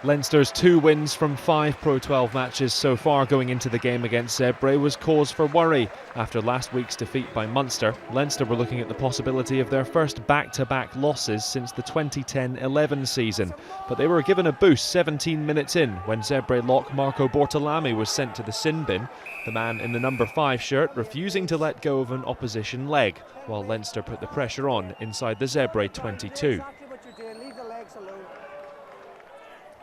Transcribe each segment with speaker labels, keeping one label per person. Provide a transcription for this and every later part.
Speaker 1: Leinster's 2 wins from 5 Pro12 matches so far going into the game against Zebre was cause for worry. After last week's defeat by Munster, Leinster were looking at the possibility of their first back-to-back losses since the 2010-11 season. But they were given a boost 17 minutes in when Zebre lock Marco Bortolami was sent to the sin bin, the man in the number 5 shirt refusing to let go of an opposition leg, while Leinster put the pressure on inside the Zebre 22.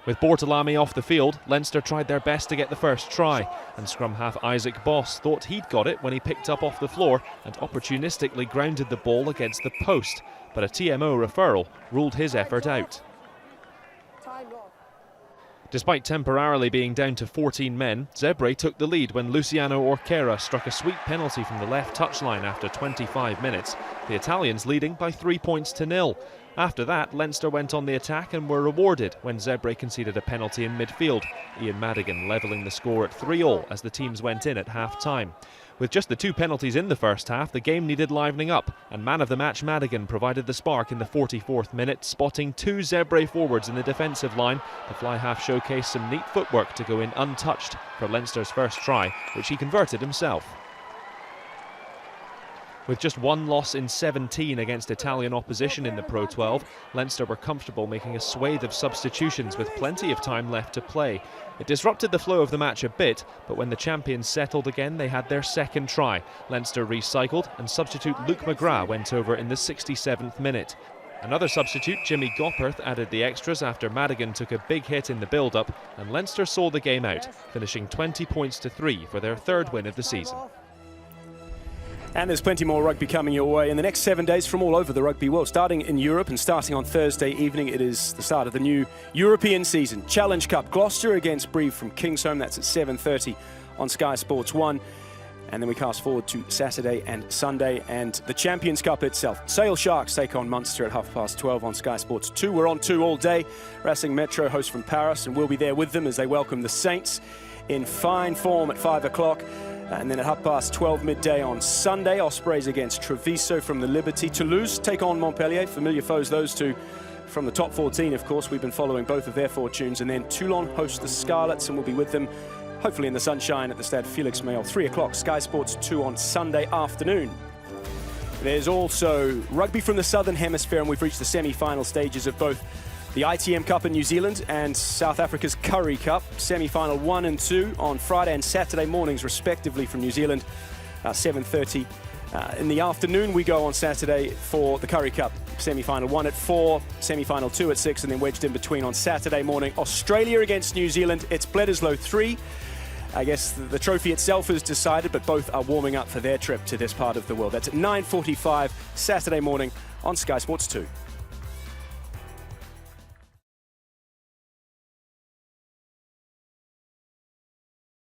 Speaker 1: With Bortolami off the field, Leinster tried their best to get the first try, and scrum half Isaac Boss thought he'd got it when he picked up off the floor and opportunistically grounded the ball against the post, but a TMO referral ruled his effort out. Despite temporarily being down to 14 men, Zebre took the lead when Luciano Orquera struck a sweet penalty from the left touchline after 25 minutes, the Italians leading by 3 points to 0. After that, Leinster went on the attack and were rewarded when Zebre conceded a penalty in midfield, Ian Madigan levelling the score at 3-all as the teams went in at half-time. With just the 2 penalties in the first half, the game needed livening up, and man of the match Madigan provided the spark in the 44th minute, spotting 2 Zebre forwards in the defensive line. The fly half showcased some neat footwork to go in untouched for Leinster's first try, which he converted himself. With just 1 loss in 17 against Italian opposition in the Pro12, Leinster were comfortable making a swathe of substitutions with plenty of time left to play. It disrupted the flow of the match a bit, but when the champions settled again, they had their second try. Leinster recycled, and substitute Luke McGrath went over in the 67th minute. Another substitute, Jimmy Gopperth, added the extras after Madigan took a big hit in the build-up, and Leinster saw the game out, finishing 20 points to 3 for their 3rd win of the season.
Speaker 2: And there's plenty more rugby coming your way in the next 7 days from all over the rugby world. Starting in Europe and starting on Thursday evening, it is the start of the new European season. Challenge Cup, Gloucester against Brive from Kingsholm. That's at 7:30 on Sky Sports 1. And then we cast forward to Saturday and Sunday and the Champions Cup itself. Sale Sharks take on Munster at 12:30 on Sky Sports 2. We're on 2 all day. Racing Metro hosts from Paris, and we'll be there with them as they welcome the Saints in fine form at 5 o'clock. And then at 12:30 midday on Sunday, Ospreys against Treviso from the Liberty. Toulouse take on Montpellier, familiar foes those two from the top 14, of course. We've been following both of their fortunes. And then Toulon host the Scarlets, and we'll be with them, hopefully in the sunshine, at the Stade Félix Mayol, 3 o'clock, Sky Sports 2 on Sunday afternoon. There's also rugby from the Southern Hemisphere, and we've reached the semi-final stages of both the ITM Cup in New Zealand and South Africa's Currie Cup. Semi-final 1 and 2 on Friday and Saturday mornings, respectively, from New Zealand. 7:30 in the afternoon we go on Saturday for the Currie Cup. Semi-final 1 at 4, semi-final 2 at 6, and then wedged in between on Saturday morning, Australia against New Zealand. It's Bledisloe 3. I guess the trophy itself is decided, but both are warming up for their trip to this part of the world. That's at 9:45 Saturday morning on Sky Sports 2.